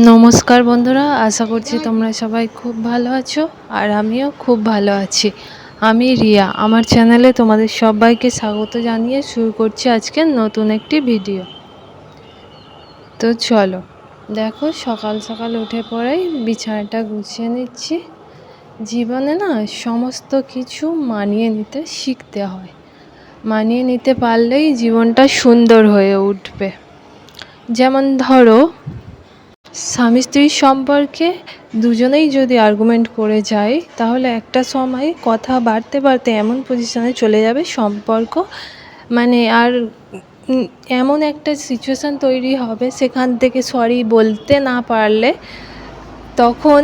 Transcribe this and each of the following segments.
নমস্কার বন্ধুরা, আশা করছি তোমরা সবাই খুব ভালো আছো আর আমিও খুব ভালো আছি। আমি রিয়া, আমার চ্যানেলে তোমাদের সবাইকে স্বাগত জানিয়ে শুরু করছি আজকে নতুন একটি ভিডিও। তো চলো, দেখো সকাল সকাল উঠে পড়েই বিছানাটা গুছিয়ে নিচ্ছি। জীবনে না সমস্ত কিছু মানিয়ে নিতে শিখতে হয়। মানিয়ে নিতে পারলেই জীবনটা সুন্দর হয়ে উঠবে। যেমন ধরো, স্বামী স্ত্রীর সম্পর্কে দুজনেই যদি আর্গুমেন্ট করে যায়, তাহলে একটা সময় কথা বাড়তে বাড়তে এমন পজিশনে চলে যাবে সম্পর্ক, মানে আর এমন একটা সিচুয়েশান তৈরি হবে, সেখান থেকে সরি বলতে না পারলে তখন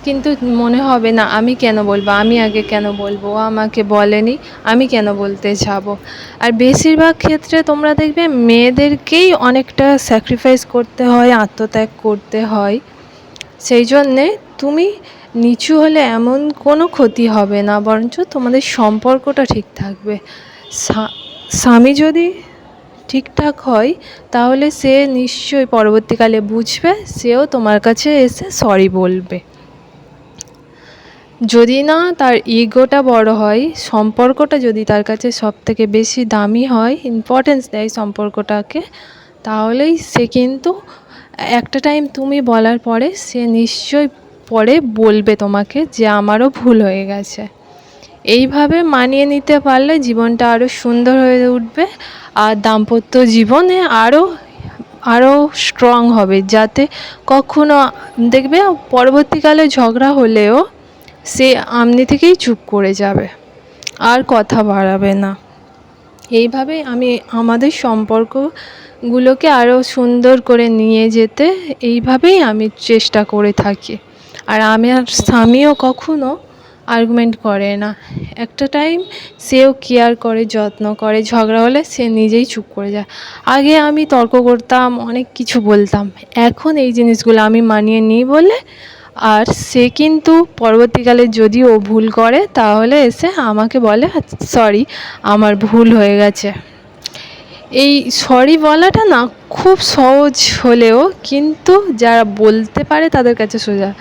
কিন্তু মনে হবে না আমি কেন বলবো, আমি আগে কেন বলবো, ও আমাকে বলেনি, আমি কেন বলতে যাব। আর বেশিরভাগ ক্ষেত্রে তোমরা দেখবে মেয়েদেরকেই অনেকটা স্যাক্রিফাইস করতে হয়, আত্মত্যাগ করতে হয়। সেই জন্যে তুমি নিচু হলে এমন কোনো ক্ষতি হবে না, বরঞ্চ তোমাদের সম্পর্কটা ঠিক থাকবে। স্বামী যদি ঠিকঠাক হয় তাহলে সে নিশ্চয়ই পরবর্তীকালে বুঝবে, সেও তোমার কাছে এসে সরি বলবে। যদি না তার ইগোটা বড় হয়, সম্পর্কটা যদি তার কাছে সবথেকে বেশি দামি হয়, ইম্পর্টেন্স দেয় সম্পর্কটাকে, তাহলেই সে কিন্তু একটা টাইম তুমি বলার পরে সে নিশ্চয়ই পরে বলবে তোমাকে যে আমারও ভুল হয়ে গেছে। এইভাবে মানিয়ে নিতে পারলে জীবনটা আরও সুন্দর হয়ে উঠবে, আর দাম্পত্য জীবনে আরও স্ট্রং হবে, যাতে কখনো দেখবে পরবর্তীকালে ঝগড়া হলেও সে আমনি থেকেই চুপ করে যাবে, আর কথা বাড়াবে না। এইভাবেই আমি আমাদের সম্পর্কগুলোকে আরও সুন্দর করে নিয়ে যেতে এইভাবেই আমি চেষ্টা করে থাকি। আর আমার স্বামীও কখনো আর্গুমেন্ট করে না, একটা টাইম সেও কেয়ার করে, যত্ন করে, ঝগড়া হলে সে নিজেই চুপ করে যায়। আগে আমি তর্ক করতাম, অনেক কিছু বলতাম, এখন এই জিনিসগুলো আমি মানিয়ে নিই বলে, আর সে কিন্তু পরবর্তীকালে যদি ও ভুল করে তাহলে এসে আমাকে বলে সরি, আমার ভুল হয়ে গেছে। এই সরি বলাটা না খুব সহজ হলেও কিন্তু যারা বলতে পারে তাদের কাছে সোজা,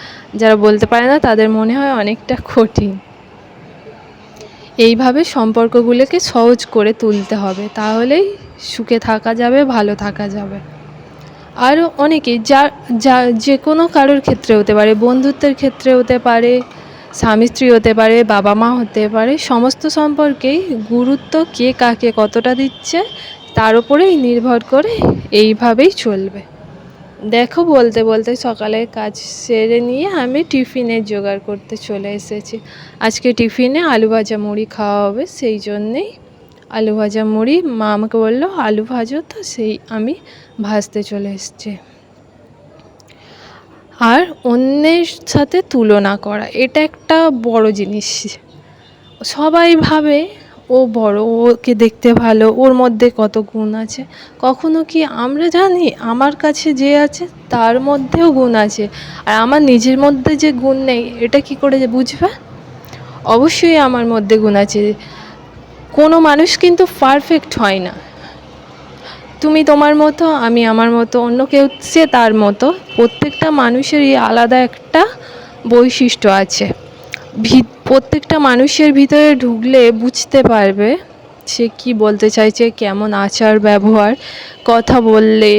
যারা বলতে পারে না তাদের মনে হয় অনেকটা কঠিন। এইভাবে সম্পর্কগুলোকে সহজ করে তুলতে হবে, তাহলেই সুখে থাকা যাবে, ভালো থাকা যাবে। আরও অনেকেই যে কোনো কারোর ক্ষেত্রে হতে পারে, বন্ধুত্বের ক্ষেত্রে হতে পারে, স্বামী স্ত্রী হতে পারে, বাবা মা হতে পারে, সমস্ত সম্পর্কেই গুরুত্ব কে কাকে কতটা দিচ্ছে তার উপরেই নির্ভর করে এইভাবেই চলবে। দেখো, বলতে বলতে সকালের কাজ সেরে নিয়ে আমি টিফিনের জোগাড় করতে চলে এসেছি। আজকে টিফিনে আলু ভাজা মুড়ি খাওয়া হবে, সেই জন্যেই আলু ভাজা মুড়ি মা আমাকে বললো আলু ভাজো, তো সেই আমি ভাজতে চলে এসেছি। আর অন্যের সাথে তুলনা করা, এটা একটা বড় জিনিস। সবাই ভাবে ও বড়, ওকে দেখতে ভালো, ওর মধ্যে কত গুণ আছে। কখনো কি আমরা জানি আমার কাছে যে আছে তার মধ্যেও গুণ আছে, আর আমার নিজের মধ্যে যে গুণ নেই এটা কি করে বুঝবে? অবশ্যই আমার মধ্যে গুণ আছে। কোনো মানুষ কিন্তু পারফেক্ট হয় না। তুমি তোমার মতো, আমি আমার মতো, অন্য কেউ সে তার মতো। প্রত্যেকটা মানুষেরই আলাদা একটা বৈশিষ্ট্য আছে। প্রত্যেকটা মানুষের ভিতরে ঢুকলে বুঝতে পারবে সে কি বলতে চাইছে, কেমন আচার ব্যবহার, কথা বললে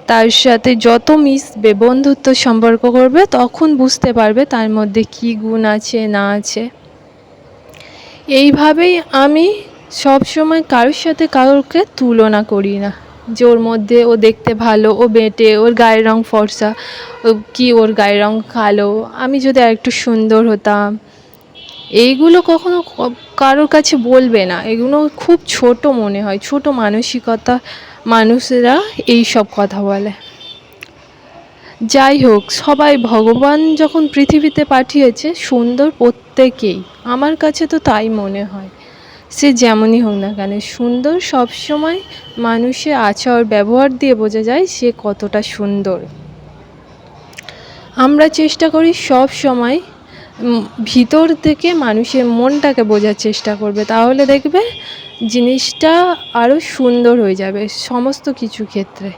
তার সাথে যত মিশবে, বন্ধুত্ব সম্পর্ক করবে, তখন বুঝতে পারবে তার মধ্যে কি গুণ আছে না আছে। এইভাবেই আমি সবসময় কারোর সাথে কারোরকে তুলনা করি না, যে ওর মধ্যে ও দেখতে ভালো, ও বেঁটে, ওর গায়ের রং ফর্সা, ওর গায়ের রং কালো, আমি যদি আরেকটু সুন্দর হতাম। এইগুলো কখনো কারোর কাছে বলবে না, এগুলো খুব ছোট মনে হয়, ছোট মানসিকতা মানুষেরা এই সব কথা বলে। যাই হোক, সবাই ভগবান যখন পৃথিবীতে পাঠিয়েছে সুন্দর প্রত্যেকেই, আমার কাছে তো তাই মনে হয়। সে যেমনই হোক না কেন, সুন্দর সবসময় মানুষের আচার ব্যবহার দিয়ে বোঝা যায় সে কতটা সুন্দর। আমরা চেষ্টা করি সব সময় ভিতর থেকে মানুষের মনটাকে বোঝার চেষ্টা করবে, তাহলে দেখবে জিনিসটা আরও সুন্দর হয়ে যাবে সমস্ত কিছু ক্ষেত্রে।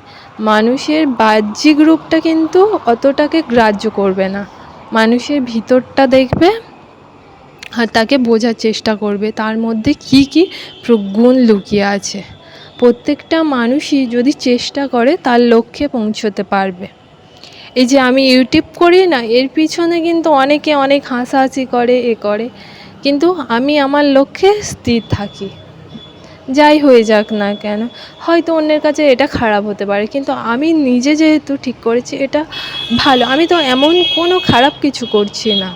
মানুষের বাহ্যিক রূপটা কিন্তু অতটাকে গ্রাহ্য করবে না, মানুষের ভিতরটা দেখবে আর তাকে বোঝার চেষ্টা করবে তার মধ্যে কী কী গুণ লুকিয়ে আছে। প্রত্যেকটা মানুষই যদি চেষ্টা করে তার লক্ষ্যে পৌঁছতে পারবে। এই যে আমি ইউটিউব করি না, এর পিছনে কিন্তু অনেকে অনেক হাসাহাসি করে করে, কিন্তু আমি আমার লক্ষ্যে স্থির থাকি। যাই হয়ে যাক না কেন, হয়তো অন্যের কাছে এটা খারাপ হতে পারে, কিন্তু আমি নিজে যেহেতু ঠিক করেছি এটা ভালো, আমি তো এমন কোনো খারাপ কিছু করছি না।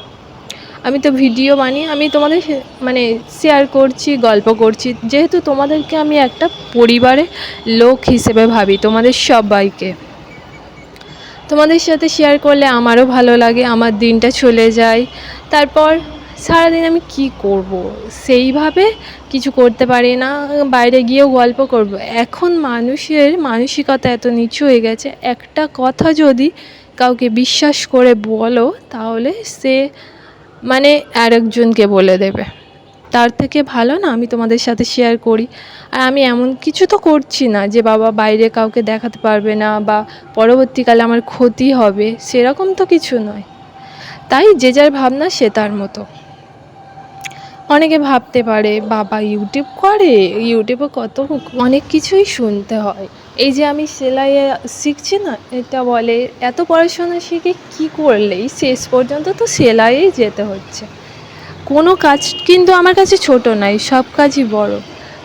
আমি তো ভিডিও বানিয়ে আমি তোমাদের মানে শেয়ার করছি, গল্প করছি, যেহেতু তোমাদেরকে আমি একটা পরিবারের লোক হিসেবে ভাবি, তোমাদের সবাইকে তোমাদের সাথে শেয়ার করলে আমারও ভালো লাগে, আমার দিনটা চলে যায়। তারপর সারাদিন আমি কি করব, সেইভাবে কিছু করতে পারি না, বাইরে গিয়েও গল্প করব। এখন মানুষের মানসিকতা এত নিচু হয়ে গেছে, একটা কথা যদি কাউকে বিশ্বাস করে বলো তাহলে সে মানে আরেকজনকে বলে দেবে। তার থেকে ভালো না আমি তোমাদের সাথে শেয়ার করি। আর আমি এমন কিছু তো করছি না যে বাবা বাইরে কাউকে দেখাতে পারবে না বা পরবর্তীকালে আমার ক্ষতি হবে, সেরকম তো কিছু নয়। তাই যে যার ভাবনা সে তার মতো। অনেকে ভাবতে পারে বাবা ইউটিউব করে, ইউটিউবে কত অনেক কিছুই শুনতে হয়। এই যে আমি সেলাই শিখছি না, এটা বলে এত পড়াশোনা শিখে কি করলেই শেষ পর্যন্ত তো সেলাইয়েই যেতে হচ্ছে। কোনো কাজ কিন্তু আমার কাছে ছোট নয়, সব কাজই বড়।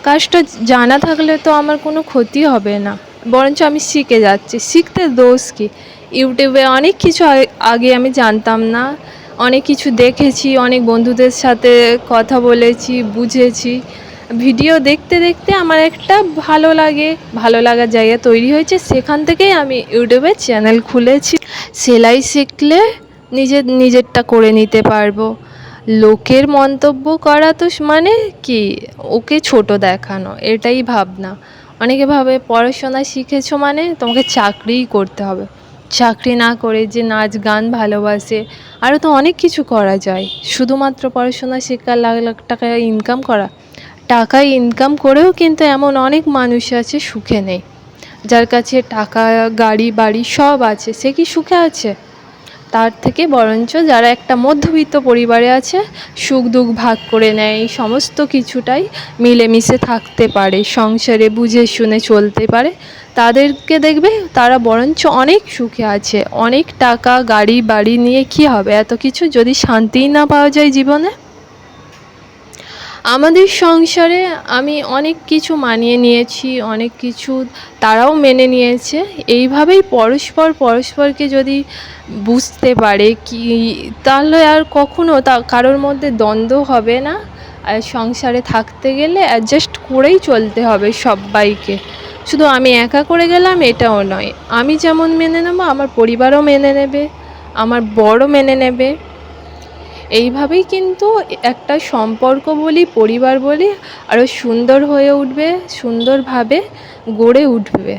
কাজটা জানা থাকলে তো আমার কোনো ক্ষতি হবে না, বরঞ্চ আমি শিখে যাচ্ছি। শিখতে দোষ কী? ইউটিউবে অনেক কিছু আগে আমি জানতাম না, অনেক কিছু দেখেছি, অনেক বন্ধুদের সাথে কথা বলেছি, বুঝেছি। ভিডিও দেখতে দেখতে আমার একটা ভালো লাগার জায়গা তৈরি হয়েছে, সেখান থেকেই আমি ইউটিউবে চ্যানেল খুলেছি। সেলাই শিখলে নিজেরটা করে নিতে পারবো। লোকের মন্তব্য করা তো মানে কি, ওকে ছোট দেখানো, এটাই ভাবনা। অনেকে ভাবে পড়াশোনা শিখেছো মানে তোমাকে চাকরিই করতে হবে। চাকরি না করে যে নাচ গান ভালোবাসে, আরও তো অনেক কিছু করা যায়। শুধুমাত্র পড়াশোনা শেখা, লাখ লাখ টাকা ইনকাম করা, টাকা ইনকাম করেও কিন্তু এমন অনেক মানুষ আছে সুখে নেই। যার কাছে টাকা, গাড়ি, বাড়ি সব আছে, সে কি সুখে আছে? তার থেকে বরঞ্চ যারা একটা মধ্যবিত্ত পরিবারে আছে, সুখ দুঃখ ভাগ করে নেয়, সমস্ত কিছুটাই মিলেমিশে থাকতে পারে, সংসারে বুঝে শুনে চলতে পারে, তাদেরকে দেখবে তারা বরঞ্চ অনেক সুখে আছে। অনেক টাকা, গাড়ি, বাড়ি নিয়ে কী হবে এত কিছু যদি শান্তিই না পাওয়া যায় জীবনে? আমাদের সংসারে আমি অনেক কিছু মানিয়ে নিয়েছি, অনেক কিছু তারাও মেনে নিয়েছে। এইভাবেই পরস্পরকে যদি বুঝতে পারে কি, তাহলে আর কখনো কারোর মধ্যে দ্বন্দ্ব হবে না। আর সংসারে থাকতে গেলে অ্যাডজাস্ট করেই চলতে হবে সব্বাইকে। শুধু আমি একা করে গেলাম এটাও নয়, আমি যেমন মেনে নেবো আমার পরিবারও মেনে নেবে, আমার বড় মেনে নেবে। এইভাবেই কিন্তু একটা সম্পর্ক বলি, পরিবার বলি, আরও সুন্দর হয়ে উঠবে, সুন্দরভাবে গড়ে উঠবে।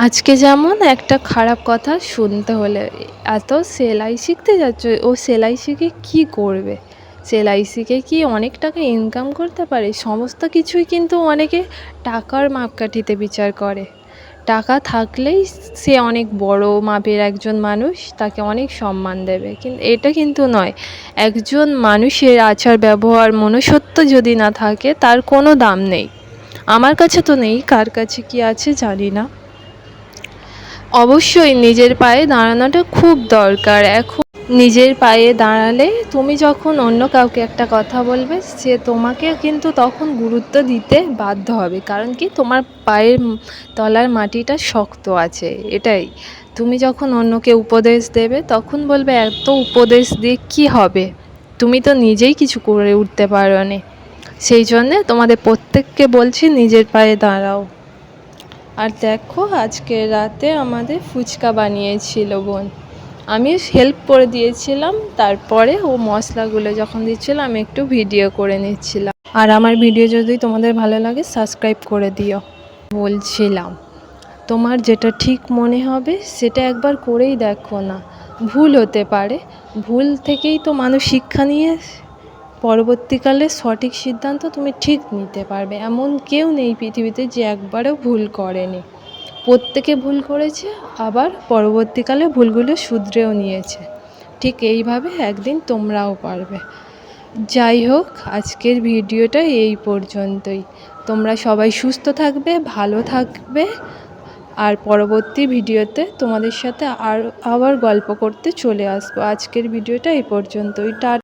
আজকে যেমন একটা খারাপ কথা শুনতে হলে, এত সেলাই শিখতে যাচ্ছ, ও সেলাই শিখে কী করবে? সেলাই শিখে কি অনেক টাকা ইনকাম করতে পারে? সমস্ত কিছুই কিন্তু অনেকে টাকার মাপকাঠিতে বিচার করে। টাকা থাকলেই সে অনেক বড় মাপের একজন মানুষ, তাকে অনেক সম্মান দেবে, কিন্তু এটা কিন্তু নয়। একজন মানুষের আচার ব্যবহার মনুষ্যত্ব যদি না থাকে তার কোনো দাম নেই। আমার কাছে তো নেই, কার কাছে কি আছে জানি না। অবশ্যই নিজের পায়ে দাঁড়ানোটা খুব দরকার। এখন নিজের পায়ে দাঁড়ালে তুমি যখন অন্য কাউকে একটা কথা বলবে, সে তোমাকে কিন্তু তখন গুরুত্ব দিতে বাধ্য হবে। কারণ কি, তোমার পায়ের তলার মাটিটা শক্ত আছে, এটাই। তুমি যখন অন্যকে উপদেশ দেবে তখন বলবে এত উপদেশ দিয়ে কী হবে, তুমি তো নিজেই কিছু করে উঠতে পারোনি। সেই জন্যে তোমাদের প্রত্যেককে বলছি নিজের পায়ে দাঁড়াও। আর দেখো আজকে রাতে আমাদের ফুচকা বানিয়েছিল বোন, আমি হেল্প করে দিয়েছিলাম। তারপরে ও মশলাগুলো যখন দিচ্ছিল আমি একটু ভিডিও করে নিচ্ছিলাম। আর আমার ভিডিও যদি তোমাদের ভালো লাগে সাবস্ক্রাইব করে দিও। বলছিলাম তোমার যেটা ঠিক মনে হবে সেটা একবার করেই দেখো না, ভুল হতে পারে, ভুল থেকেই তো মানুষ শিক্ষা নিয়ে পরবর্তীকালে সঠিক সিদ্ধান্ত তুমি ঠিক নিতে পারবে। এমন কেউ নেই পৃথিবীতে যে একবারও ভুল করেনি। প্রত্যেকে ভুল করেছে, আবার পরবর্তীকালে ভুলগুলো শুধরেও নিয়েছে। ঠিক এইভাবে একদিন তোমরাও পারবে। যাই হোক, আজকের ভিডিওটা এই পর্যন্তই। তোমরা সবাই সুস্থ থাকবে, ভালো থাকবে, আর পরবর্তী ভিডিওতে তোমাদের সাথে আবার গল্প করতে চলে আসবো। আজকের ভিডিওটা এই পর্যন্তই।